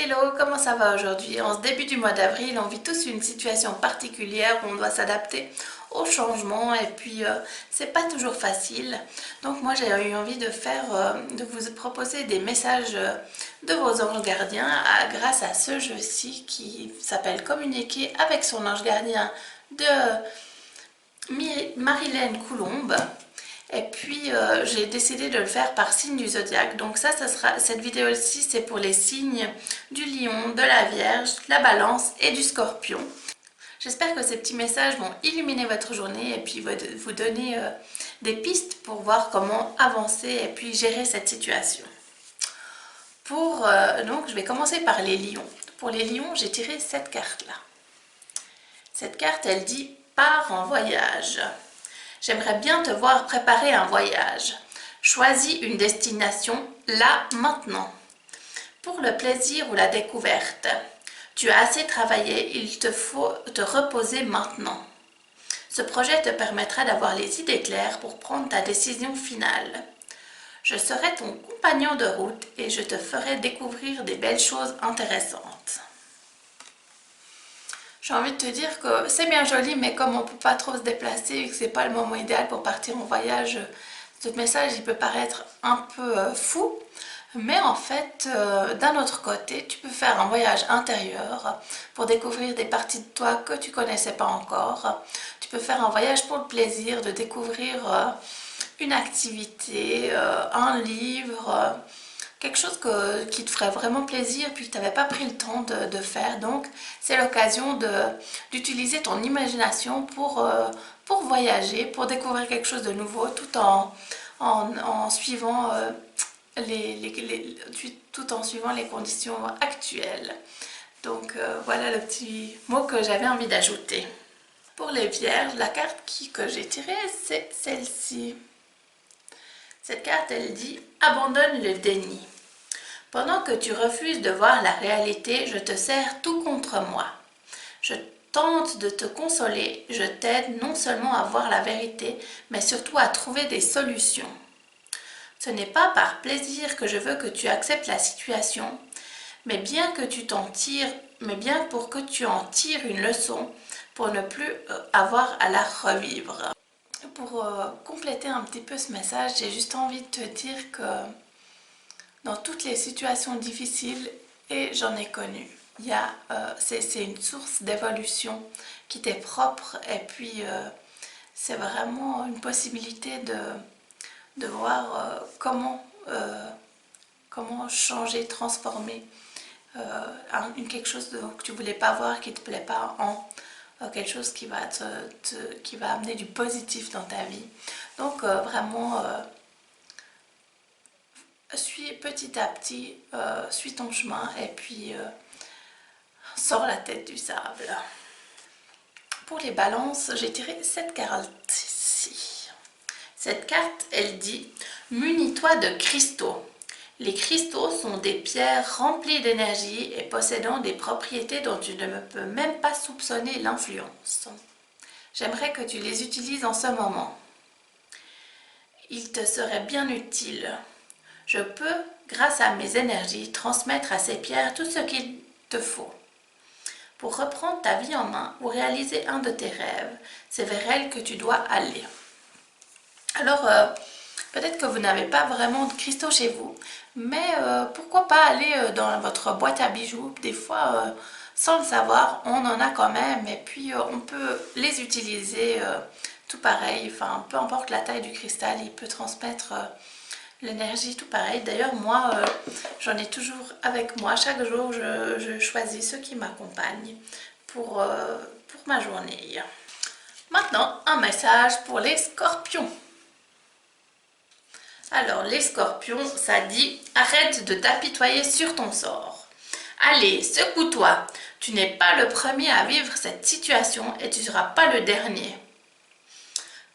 Hello, comment ça va aujourd'hui? En ce début du mois d'avril, on vit tous une situation particulière où on doit s'adapter au changement et puis c'est pas toujours facile. Donc moi j'ai eu envie de vous proposer des messages de vos anges gardiens grâce à ce jeu-ci qui s'appelle Communiquer avec son ange gardien de Marilène Coulombe. Et puis j'ai décidé de le faire par signe du zodiaque. Donc ça sera, cette vidéo-ci c'est pour les signes du lion, de la vierge, de la balance et du scorpion. J'espère que ces petits messages vont illuminer votre journée et puis vous donner des pistes pour voir comment avancer et puis gérer cette situation. Donc je vais commencer par les lions. Pour les lions, j'ai tiré cette carte-là. Cette carte, elle dit « Pars en voyage ». J'aimerais bien te voir préparer un voyage. Choisis une destination là, maintenant. Pour le plaisir ou la découverte. Tu as assez travaillé, il te faut te reposer maintenant. Ce projet te permettra d'avoir les idées claires pour prendre ta décision finale. Je serai ton compagnon de route et je te ferai découvrir des belles choses intéressantes. J'ai envie de te dire que c'est bien joli, mais comme on ne peut pas trop se déplacer et que ce n'est pas le moment idéal pour partir en voyage, ce message il peut paraître un peu fou. Mais en fait, d'un autre côté, tu peux faire un voyage intérieur pour découvrir des parties de toi que tu ne connaissais pas encore. Tu peux faire un voyage pour le plaisir de découvrir une activité, un livre, quelque chose qui te ferait vraiment plaisir puis que tu n'avais pas pris le temps de faire. Donc c'est l'occasion d'utiliser ton imagination pour voyager, pour découvrir quelque chose de nouveau tout en suivant tout en suivant les conditions actuelles. Donc voilà le petit mot que j'avais envie d'ajouter. Pour les vierges, la carte que j'ai tirée, c'est celle-ci. Cette carte, elle dit « Abandonne le déni. Pendant que tu refuses de voir la réalité, je te serre tout contre moi. Je tente de te consoler, je t'aide non seulement à voir la vérité, mais surtout à trouver des solutions. Ce n'est pas par plaisir que je veux que tu acceptes la situation, mais bien pour que tu en tires une leçon pour ne plus avoir à la revivre. » Pour compléter un petit peu ce message, j'ai juste envie de te dire que dans toutes les situations difficiles, et j'en ai connu, c'est une source d'évolution qui t'est propre et puis c'est vraiment une possibilité de voir comment changer, transformer quelque chose que tu ne voulais pas voir, qui ne te plaît pas, en quelque chose qui va amener du positif dans ta vie. Donc vraiment, suis petit à petit, suis ton chemin et puis sors la tête du sable. Pour les balances, j'ai tiré cette carte-ci. Cette carte, elle dit « Munis-toi de cristaux ». Les cristaux sont des pierres remplies d'énergie et possédant des propriétés dont tu ne peux même pas soupçonner l'influence. J'aimerais que tu les utilises en ce moment. Ils te seraient bien utiles. Je peux, grâce à mes énergies, transmettre à ces pierres tout ce qu'il te faut. Pour reprendre ta vie en main ou réaliser un de tes rêves, c'est vers elle que tu dois aller. Alors, peut-être que vous n'avez pas vraiment de cristaux chez vous, mais pourquoi pas aller dans votre boîte à bijoux. Des fois, sans le savoir, on en a quand même et puis on peut les utiliser tout pareil. Enfin, peu importe la taille du cristal, il peut transmettre l'énergie tout pareil. D'ailleurs, moi, j'en ai toujours avec moi. Chaque jour, je choisis ceux qui m'accompagnent pour ma journée. Maintenant, un message pour les scorpions. Alors, les scorpions, ça dit « Arrête de t'apitoyer sur ton sort. Allez, secoue-toi. Tu n'es pas le premier à vivre cette situation et tu ne seras pas le dernier.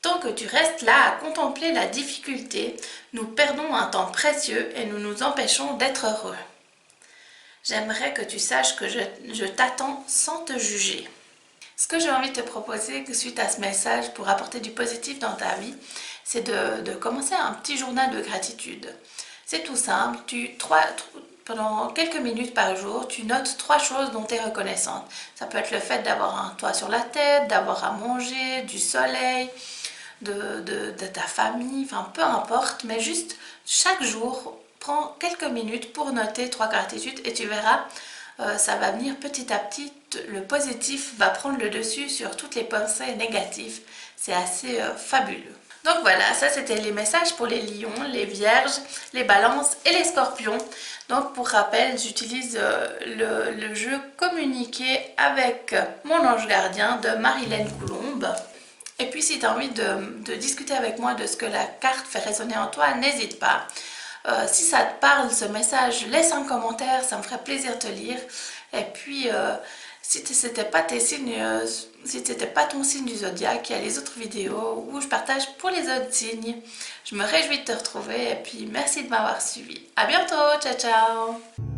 Tant que tu restes là à contempler la difficulté, nous perdons un temps précieux et nous nous empêchons d'être heureux. J'aimerais que tu saches que je t'attends sans te juger. » Ce que j'ai envie de te proposer suite à ce message pour apporter du positif dans ta vie, c'est de commencer un petit journal de gratitude. C'est tout simple, pendant quelques minutes par jour, tu notes 3 choses dont tu es reconnaissante. Ça peut être le fait d'avoir un toit sur la tête, d'avoir à manger, du soleil, de ta famille, enfin peu importe, mais juste chaque jour, prends quelques minutes pour noter 3 gratitudes et tu verras, ça va venir petit à petit, le positif va prendre le dessus sur toutes les pensées négatives. C'est assez fabuleux. Donc voilà, ça c'était les messages pour les lions, les vierges, les balances et les scorpions. Donc pour rappel, j'utilise le jeu Communiquer avec mon ange gardien de Marilène Coulombe. Et puis si tu as envie de discuter avec moi de ce que la carte fait résonner en toi, n'hésite pas. Si ça te parle ce message, laisse un commentaire, ça me ferait plaisir de te lire. Et puis si c'était pas tes signes, si c'était pas ton signe du zodiaque, il y a les autres vidéos où je partage pour les autres signes. Je me réjouis de te retrouver et puis merci de m'avoir suivi. À bientôt, ciao ciao.